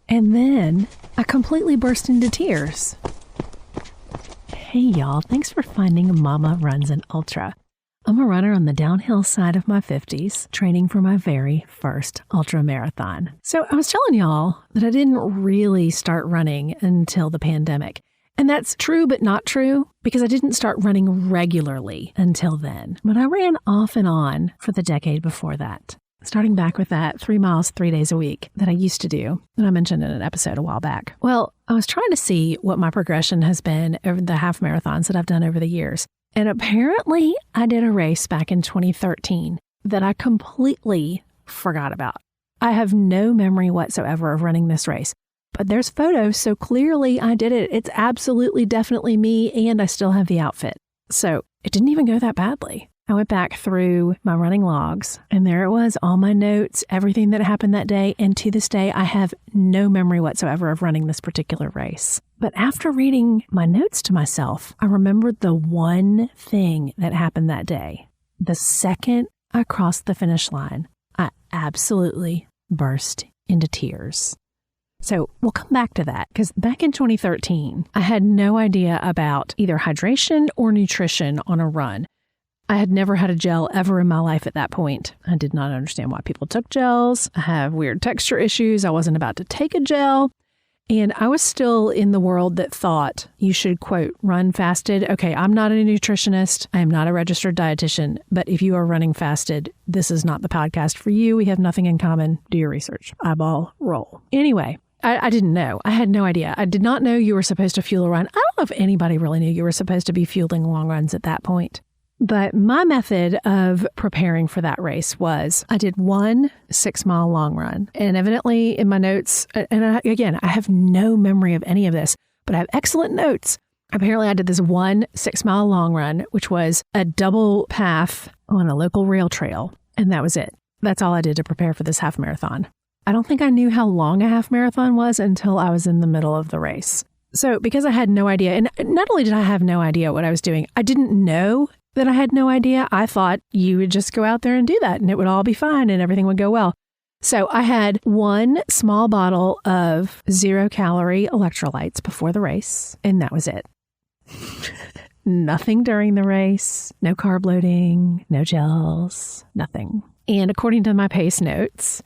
And then I completely burst into tears. Hey y'all, thanks for finding Mama Runs an Ultra. I'm a runner on the downhill side of my 50s, training for my very first ultra marathon. So I was telling y'all that I didn't really start running until the pandemic. And that's true but not true, because I didn't start running regularly until then. But I ran off and on for the decade before that. Starting back with that 3 miles, 3 days a week that I used to do, that I mentioned in an episode a while back. Well, I was trying to see what my progression has been over the half marathons that I've done over the years. And apparently I did a race back in 2013 that I completely forgot about. I have no memory whatsoever of running this race, but there's photos, so clearly I did it. It's absolutely definitely me, and I still have the outfit. So it didn't even go that badly. I went back through my running logs, and there it was, all my notes, everything that happened that day. And to this day, I have no memory whatsoever of running this particular race. But after reading my notes to myself, I remembered the one thing that happened that day. The second I crossed the finish line, I absolutely burst into tears. So we'll come back to that, because back in 2013, I had no idea about either hydration or nutrition on a run. I had never had a gel ever in my life at that point. I did not understand why people took gels. I have weird texture issues. I wasn't about to take a gel. And I was still in the world that thought you should, quote, run fasted. Okay, I'm not a nutritionist. I am not a registered dietitian. But if you are running fasted, this is not the podcast for you. We have nothing in common. Do your research. Eyeball roll. Anyway, I didn't know. I had no idea. I did not know you were supposed to fuel a run. I don't know if anybody really knew you were supposed to be fueling long runs at that point. But my method of preparing for that race was I did 1 6-mile long run. And evidently in my notes, and again, I have no memory of any of this, but I have excellent notes. Apparently I did this 1 6-mile long run, which was a double path on a local rail trail. And that was it. That's all I did to prepare for this half marathon. I don't think I knew how long a half marathon was until I was in the middle of the race. So because I had no idea, and not only did I have no idea what I was doing, I didn't know that I had no idea. I thought you would just go out there and do that and it would all be fine and everything would go well. So I had 1 small bottle of 0-calorie electrolytes before the race, and that was it. Nothing during the race, no carb loading, no gels, nothing. And according to my pace notes,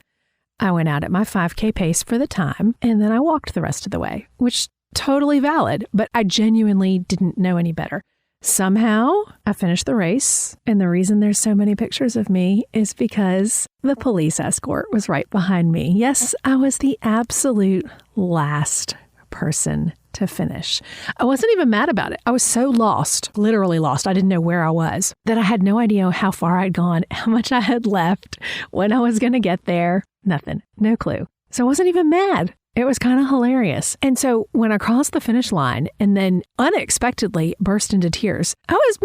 I went out at my 5K pace for the time, and then I walked the rest of the way, which totally valid, but I genuinely didn't know any better. Somehow, I finished the race, and the reason there's so many pictures of me is because the police escort was right behind me. Yes, I was the absolute last person to finish. I wasn't even mad about it. I was so lost, literally lost. I didn't know where I was, that I had no idea how far I'd gone, how much I had left, when I was going to get there. Nothing, no clue. So I wasn't even mad. It was kind of hilarious. And so when I crossed the finish line and then unexpectedly burst into tears, I was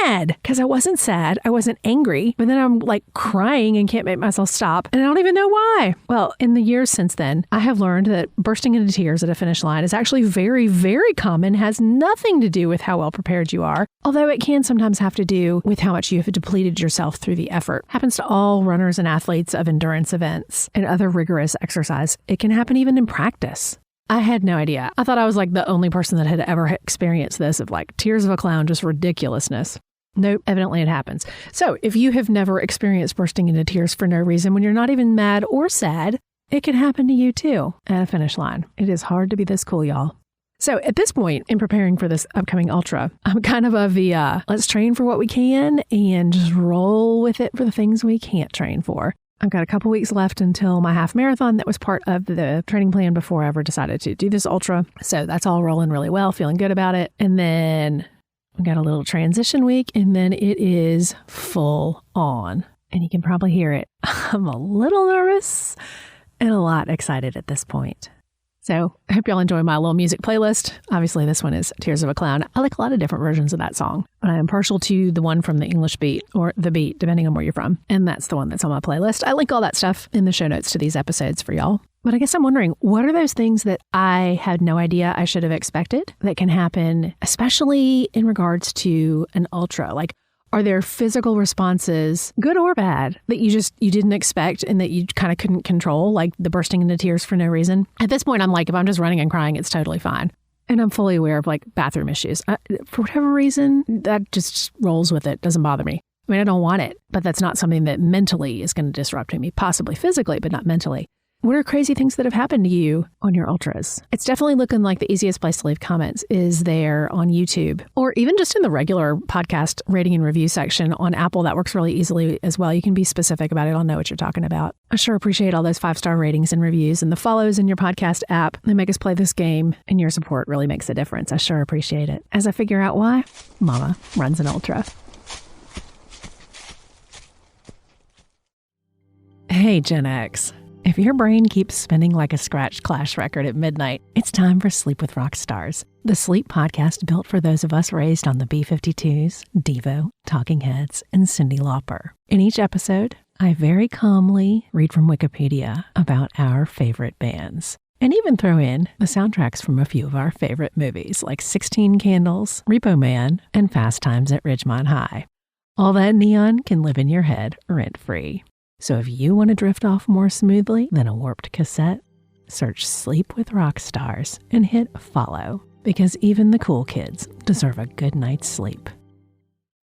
mad because I wasn't sad. I wasn't angry. But then I'm like crying and can't make myself stop. And I don't even know why. Well, in the years since then, I have learned that bursting into tears at a finish line is actually very, very common, has nothing to do with how well prepared you are. Although it can sometimes have to do with how much you have depleted yourself through the effort. Happens to all runners and athletes of endurance events and other rigorous exercise. It can happen even in practice. I had no idea. I thought I was like the only person that had ever experienced this, of like tears of a clown, just ridiculousness. Nope, evidently it happens. So if you have never experienced bursting into tears for no reason, when you're not even mad or sad, it can happen to you too at a finish line. It is hard to be this cool, y'all. So at this point in preparing for this upcoming ultra, I'm kind of the let's train for what we can and just roll with it for the things we can't train for. I've got a couple weeks left until my half marathon that was part of the training plan before I ever decided to do this ultra. So that's all rolling really well, feeling good about it. And then we got a little transition week, and then it is full on. And you can probably hear it. I'm a little nervous and a lot excited at this point. So I hope y'all enjoy my little music playlist. Obviously, this one is Tears of a Clown. I like a lot of different versions of that song, but I am partial to the one from the English beat or the beat, depending on where you're from. And that's the one that's on my playlist. I link all that stuff in the show notes to these episodes for y'all. But I guess I'm wondering, what are those things that I had no idea I should have expected that can happen, especially in regards to an ultra? Like, Are there physical responses, good or bad, that you didn't expect and that you kind of couldn't control, like the bursting into tears for no reason? At this point, I'm like, if I'm just running and crying, it's totally fine. And I'm fully aware of like bathroom issues. For whatever reason, that just rolls with it. Doesn't bother me. I mean, I don't want it, but that's not something that mentally is going to disrupt me, possibly physically, but not mentally. What are crazy things that have happened to you on your ultras? It's definitely looking like the easiest place to leave comments is there on YouTube, or even just in the regular podcast rating and review section on Apple. That works really easily as well. You can be specific about it. I'll know what you're talking about. I sure appreciate all those 5-star ratings and reviews and the follows in your podcast app. They make us play this game, and your support really makes a difference. I sure appreciate it. As I figure out why, Mama runs an ultra. Hey, Gen X. If your brain keeps spinning like a scratched Clash record at midnight, it's time for Sleep with Rock Stars, the sleep podcast built for those of us raised on the B-52s, Devo, Talking Heads, and Cyndi Lauper. In each episode, I very calmly read from Wikipedia about our favorite bands, and even throw in the soundtracks from a few of our favorite movies like 16 Candles, Repo Man, and Fast Times at Ridgemont High. All that neon can live in your head rent-free. So if you want to drift off more smoothly than a warped cassette, search Sleep with Rock Stars and hit follow, because even the cool kids deserve a good night's sleep.